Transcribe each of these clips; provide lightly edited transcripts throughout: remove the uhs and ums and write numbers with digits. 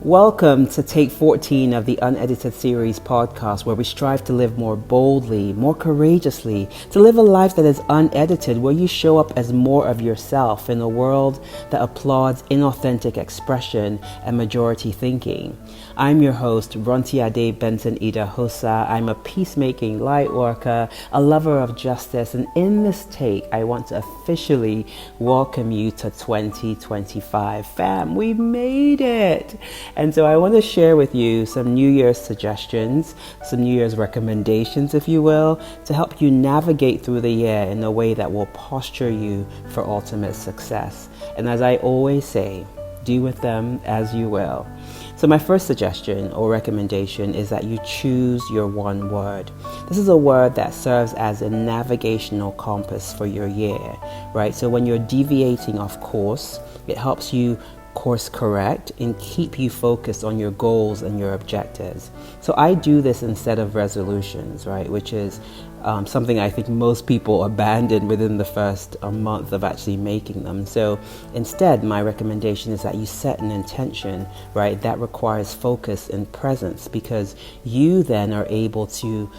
Welcome to Take 14 of the Unedited Series podcast, where we strive to live more boldly, more courageously, to live a life that is unedited, where you show up as more of yourself in a world that applauds inauthentic expression and majority thinking. I'm your host, Rontiade Benson Ida Hosa. I'm a peacemaking light worker, a lover of justice, and in this take, I want to officially welcome you to 2025. Fam, we made it! And so I want to share with you some New Year's suggestions, some New Year's recommendations, if you will, to help you navigate through the year in a way that will posture you for ultimate success. And as I always say, do with them as you will. So my first suggestion or recommendation is that you choose your one word. This is a word that serves as a navigational compass for your year, right? So when you're deviating off course, it helps you course correct and keep you focused on your goals and your objectives. So I do this instead of resolutions, right? Which is something I think most people abandon within the first month of actually making them. So instead, my recommendation is that you set an intention, right? That requires focus and presence, because you then are able to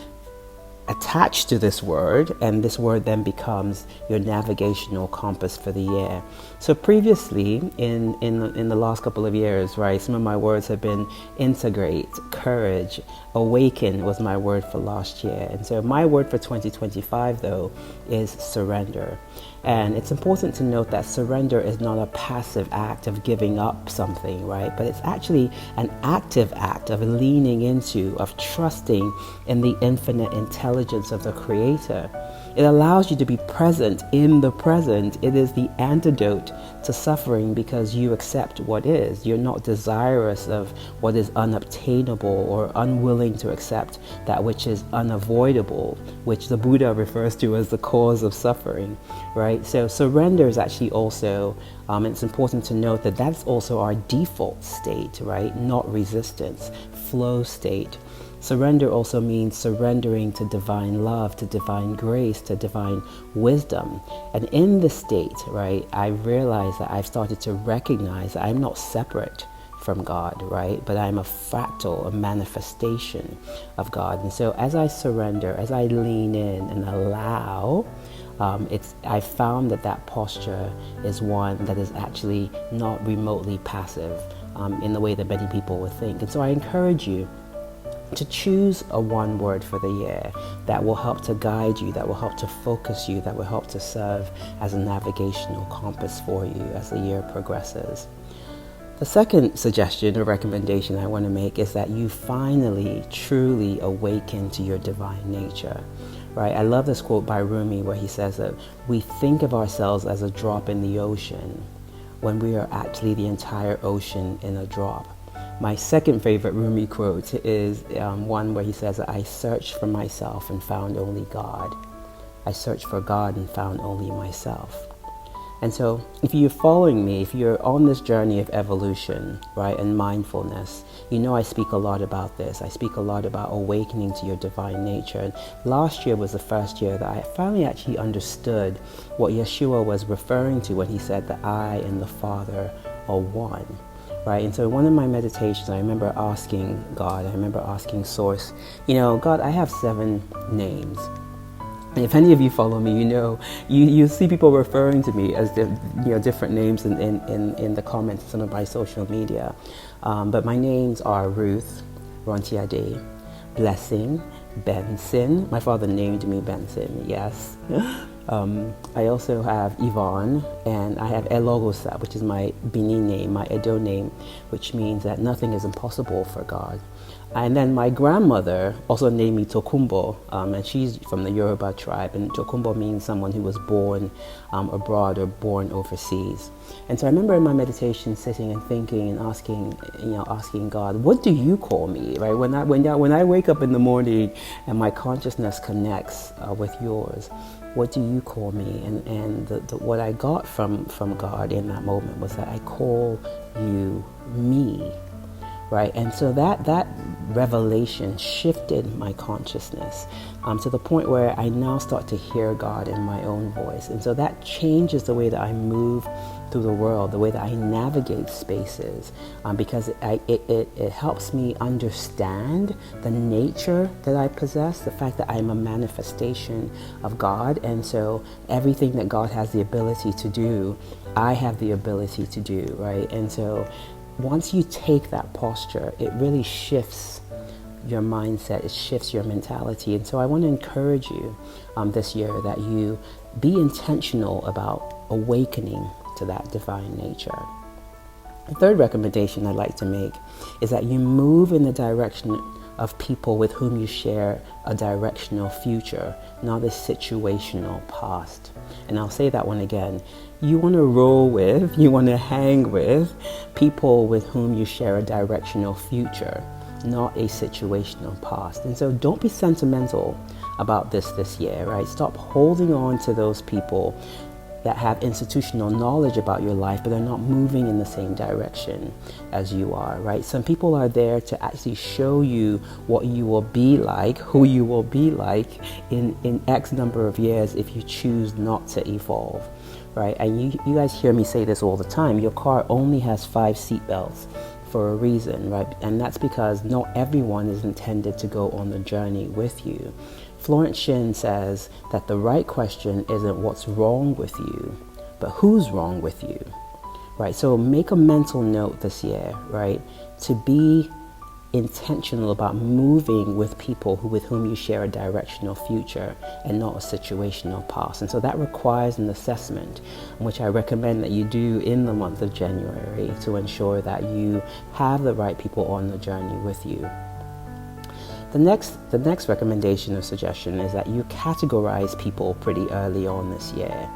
attached to this word, and this word then becomes your navigational compass for the year. So previously, in the last couple of years, right, some of my words have been integrate, courage, awaken was my word for last year. And so my word for 2025, though, is surrender. And it's important to note that surrender is not a passive act of giving up something, right? But it's actually an active act of leaning into, of trusting in the infinite intelligence of the Creator. It allows you to be present in the present. It is the antidote to suffering because you accept what is. You're not desirous of what is unobtainable or unwilling to accept that which is unavoidable, which the Buddha refers to as the cause of suffering, right? So surrender is actually also, it's important to note that that's also our default state, right? Not resistance, flow state. Surrender also means surrendering to divine love, to divine grace, to divine wisdom. And in this state, right, I realize that I've started to recognize that I'm not separate from God, right? But I'm a fractal, a manifestation of God. And so as I surrender, as I lean in and allow, I found that posture is one that is actually not remotely passive in the way that many people would think. And so I encourage you to choose a one word for the year that will help to guide you, that will help to focus you, that will help to serve as a navigational compass for you as the year progresses. The second suggestion or recommendation I want to make is that you finally truly awaken to your divine nature. Right? I love this quote by Rumi where he says that we think of ourselves as a drop in the ocean when we are actually the entire ocean in a drop. My second favorite Rumi quote is one where he says, I searched for myself and found only God. I searched for God and found only myself. And so if you're following me, if you're on this journey of evolution, right, and mindfulness, you know I speak a lot about this. I speak a lot about awakening to your divine nature. And last year was the first year that I finally actually understood what Yeshua was referring to when he said that I and the Father are one. Right? And so one of my meditations, I remember asking God, I remember asking Source, God, I have 7 names. And if any of you follow me, you see people referring to me as different names in the comments of some of my social media. But my names are Ruth, Rontiade, Blessing, Benson. My father named me Benson, yes. I also have Yvonne, and I have Elogosa, which is my Bini name, my Edo name, which means that nothing is impossible for God. And then my grandmother also named me Tokumbo, and she's from the Yoruba tribe, and Tokumbo means someone who was born abroad or born overseas. And so I remember in my meditation sitting and thinking and asking God, what do you call me, right? When I wake up in the morning and my consciousness connects with yours, what do you call me? And what I got from God in that moment was that I call you me. Right, and so that revelation shifted my consciousness to the point where I now start to hear God in my own voice. And so that changes the way that I move through the world, the way that I navigate spaces, because it helps me understand the nature that I possess, the fact that I'm a manifestation of God. And so everything that God has the ability to do, I have the ability to do, right? And so once you take that posture, it really shifts your mindset, it shifts your mentality. And so I want to encourage you this year that you be intentional about awakening to that divine nature. The third recommendation I'd like to make is that you move in the direction of people with whom you share a directional future, not a situational past. And I'll say that one again. You want to roll with, you want to hang with people with whom you share a directional future, not a situational past. And so don't be sentimental about this year, right? Stop holding on to those people that have institutional knowledge about your life, but they're not moving in the same direction as you are, right? Some people are there to actually show you what you will be like, who you will be like in X number of years if you choose not to evolve, right? And you guys hear me say this all the time. Your car only has 5 seatbelts for a reason, right? And that's because not everyone is intended to go on the journey with you. Florence Shinn says that the right question isn't what's wrong with you, but who's wrong with you, right? So make a mental note this year, right, to be intentional about moving with people with whom you share a directional future and not a situational past. And so that requires an assessment, which I recommend that you do in the month of January to ensure that you have the right people on the journey with you. The next recommendation or suggestion is that you categorize people pretty early on this year,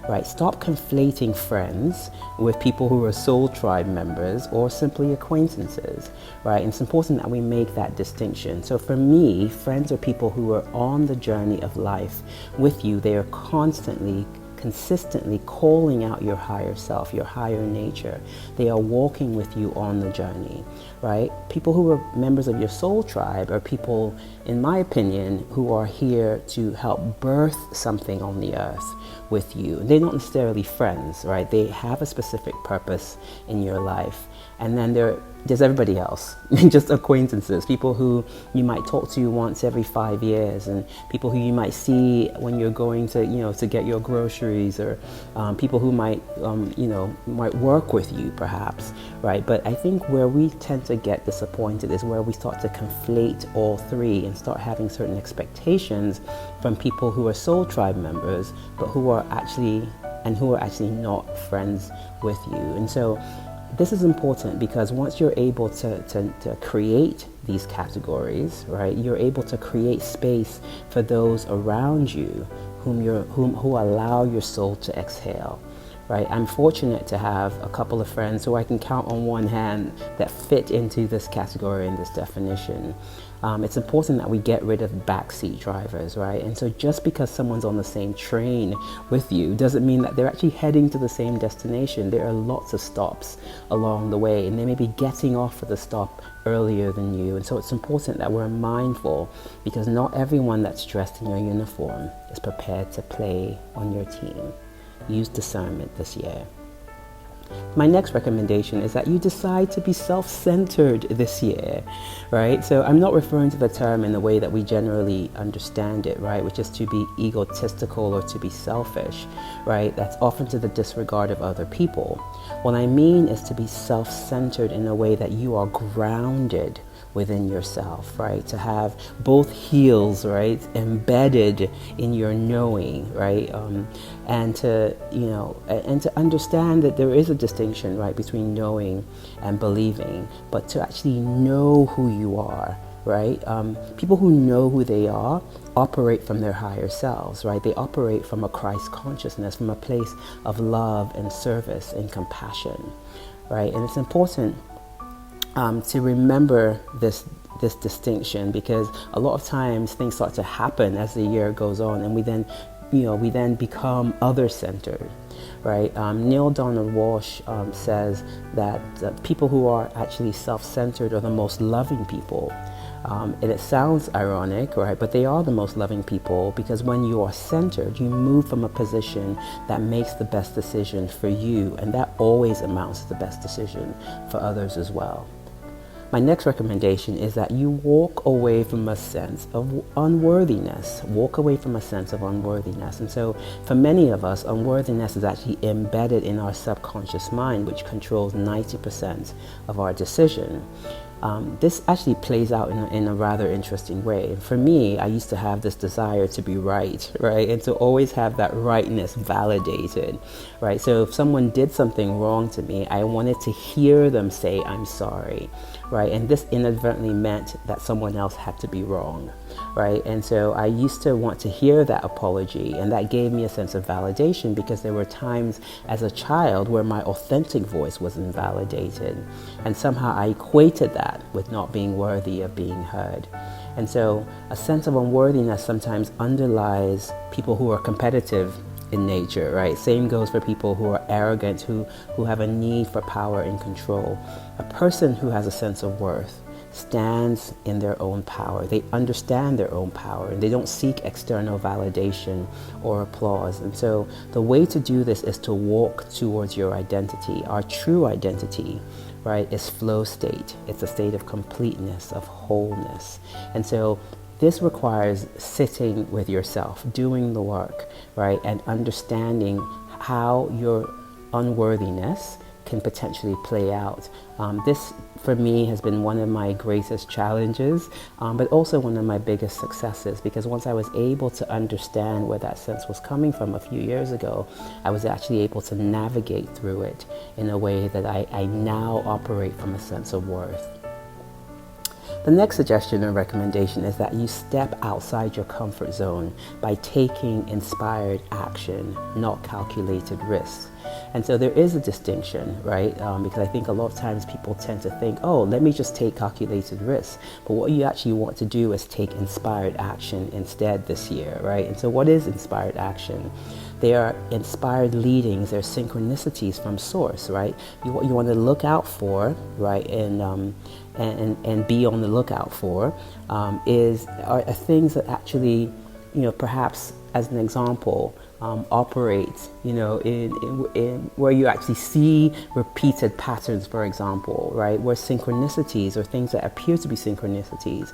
right? Stop conflating friends with people who are soul tribe members or simply acquaintances, right? And it's important that we make that distinction. So for me, friends are people who are on the journey of life with you. They are consistently calling out your higher self, your higher nature. They are walking with you on the journey, right? People who are members of your soul tribe are people, in my opinion, who are here to help birth something on the earth with you. They're not necessarily friends, right? They have a specific purpose in your life. And then there's everybody else, just acquaintances, people who you might talk to once every 5 years, and people who you might see when you're going to, to get your groceries, or people who might work with you perhaps, right? But I think where we tend to get disappointed is where we start to conflate all three and start having certain expectations from people who are soul tribe members, but who are actually not friends with you. And so this is important because once you're able to create these categories, right, you're able to create space for those around you who allow your soul to exhale, right? I'm fortunate to have a couple of friends who I can count on one hand that fit into this category and this definition. It's important that we get rid of backseat drivers, right? And so just because someone's on the same train with you doesn't mean that they're actually heading to the same destination. There are lots of stops along the way, and they may be getting off at the stop earlier than you. And so it's important that we're mindful, because not everyone that's dressed in your uniform is prepared to play on your team. Use discernment this year. My next recommendation is that you decide to be self-centered this year, right? So I'm not referring to the term in the way that we generally understand it, right? Which is to be egotistical or to be selfish, right? That's often to the disregard of other people. What I mean is to be self-centered in a way that you are grounded within yourself, right? To have both heels, right, embedded in your knowing, right? And to understand that there is a distinction, right, between knowing and believing, but to actually know who you are, right? People who know who they are operate from their higher selves, right? They operate from a Christ consciousness, from a place of love and service and compassion, right? And it's important to remember this distinction, because a lot of times things start to happen as the year goes on, and we then become other-centered, right? Neil Donald Walsh says that people who are actually self-centered are the most loving people, And it sounds ironic, right? But they are the most loving people, because when you are centered, you move from a position that makes the best decision for you, and that always amounts to the best decision for others as well. My next recommendation is that you walk away from a sense of unworthiness. Walk away from a sense of unworthiness. And so for many of us, unworthiness is actually embedded in our subconscious mind, which controls 90% of our decision. This actually plays out in a rather interesting way. For me, I used to have this desire to be right? And to always have that rightness validated, right? So if someone did something wrong to me, I wanted to hear them say, I'm sorry, right? And this inadvertently meant that someone else had to be wrong, right? And so I used to want to hear that apology, and that gave me a sense of validation, because there were times as a child where my authentic voice was invalidated, and somehow I equated that with not being worthy of being heard. And so a sense of unworthiness sometimes underlies people who are competitive in nature, right? Same goes for people who are arrogant, who have a need for power and control. A person who has a sense of worth stands in their own power. They understand their own power, and they don't seek external validation or applause. And so the way to do this is to walk towards your identity. Our true identity, right, is flow state. It's a state of completeness, of wholeness. And so this requires sitting with yourself, doing the work, right, and understanding how your unworthiness can potentially play out. This, for me, has been one of my greatest challenges, but also one of my biggest successes, because once I was able to understand where that sense was coming from a few years ago, I was actually able to navigate through it in a way that I now operate from a sense of worth. The next suggestion or recommendation is that you step outside your comfort zone by taking inspired action, not calculated risks. And so there is a distinction, right? Because I think a lot of times people tend to think, oh, let me just take calculated risks. But what you actually want to do is take inspired action instead this year, right? And so what is inspired action? They are inspired leadings, they're synchronicities from source, right? What you want to look out for, right, and be on the lookout for are things that actually, perhaps as an example, operate, in where you actually see repeated patterns, for example, right, where synchronicities or things that appear to be synchronicities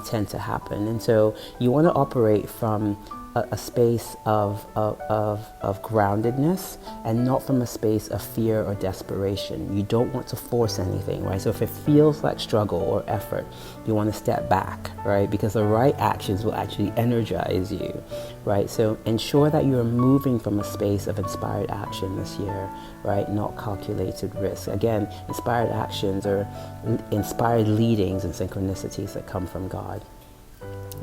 tend to happen. And so you want to operate from a space of groundedness, and not from a space of fear or desperation. You don't want to force anything, right? So if it feels like struggle or effort, you want to step back, right? Because the right actions will actually energize you, right? So ensure that you're moving from a space of inspired action this year, right? Not calculated risk. Again, inspired actions are inspired leadings and synchronicities that come from God.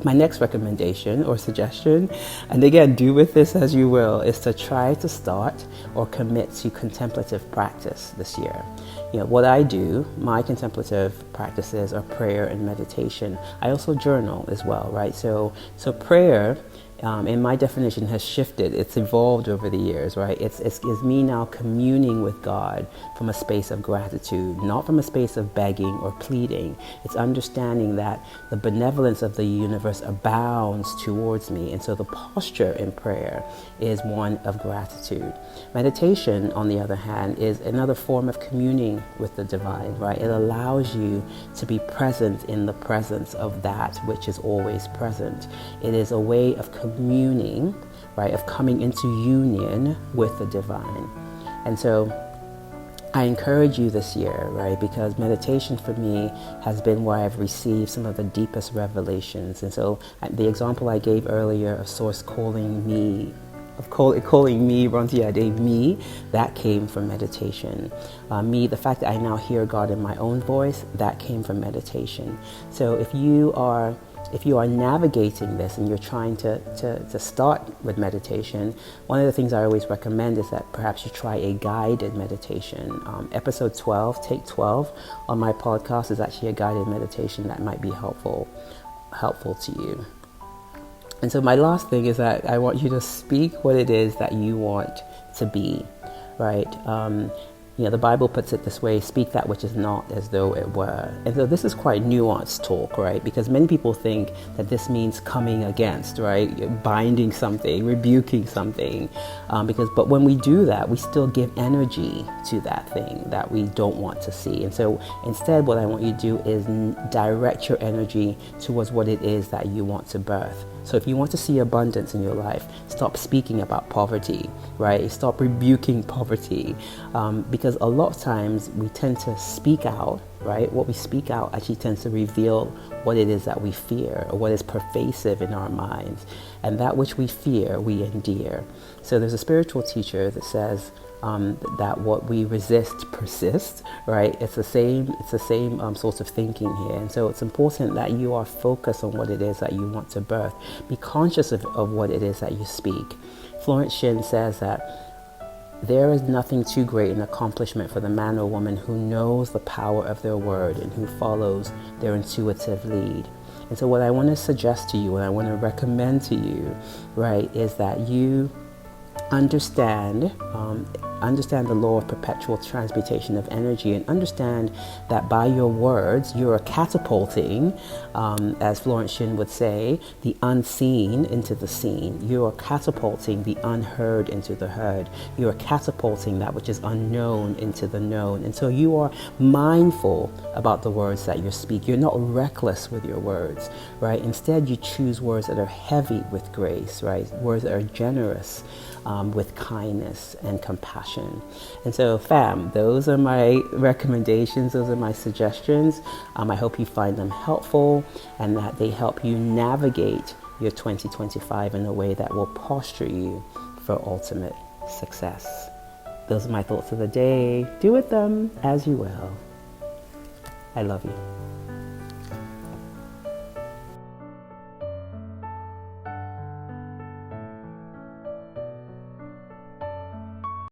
My next recommendation or suggestion, and again, do with this as you will, is to try to start or commit to contemplative practice this year. What I do, my contemplative practices are prayer and meditation. I also journal as well, right? So prayer, in my definition, has shifted. It's evolved over the years, right? It's me now communing with God from a space of gratitude, not from a space of begging or pleading. It's understanding that the benevolence of the universe abounds towards me. And so the posture in prayer is one of gratitude. Meditation, on the other hand, is another form of communing with the divine, right? It allows you to be present in the presence of that which is always present. It is a way of communing, right, of coming into union with the divine. And so I encourage you this year, right, because meditation for me has been where I've received some of the deepest revelations. And so the example I gave earlier of Source calling me, Ronti me, that came from meditation. The fact that I now hear God in my own voice, that came from meditation. So if you are navigating this and you're trying to start with meditation, one of the things I always recommend is that perhaps you try a guided meditation. Episode 12, take 12 on my podcast is actually a guided meditation that might be helpful to you. And so my last thing is that I want you to speak what it is that you want to be, right? The Bible puts it this way: speak that which is not as though it were. And so this is quite nuanced talk, right? Because many people think that this means coming against, right? Binding something, rebuking something. But when we do that, we still give energy to that thing that we don't want to see. And so instead, what I want you to do is direct your energy towards what it is that you want to birth. So if you want to see abundance in your life, stop speaking about poverty, right? Stop rebuking poverty, because a lot of times we tend to speak out, right? What we speak out actually tends to reveal what it is that we fear, or what is pervasive in our minds. And that which we fear, we endear. So there's a spiritual teacher that says that what we resist persists, right? It's the same sort of thinking here. And so it's important that you are focused on what it is that you want to birth. Be conscious of what it is that you speak. Florence Shinn says that there is nothing too great an accomplishment for the man or woman who knows the power of their word and who follows their intuitive lead. And so what I want to suggest to you, what I want to recommend to you, right, is that you understand the law of perpetual transmutation of energy, and understand that by your words you are catapulting, as Florence Shinn would say, the unseen into the seen. You are catapulting the unheard into the heard. You are catapulting that which is unknown into the known. And so you are mindful about the words that you speak. You're not reckless with your words, right? Instead, you choose words that are heavy with grace, right? Words that are generous, with kindness and compassion. And so, fam, those are my recommendations. Those are my suggestions. I hope you find them helpful and that they help you navigate your 2025 in a way that will posture you for ultimate success. Those are my thoughts of the day. Do with them as you will. I love you.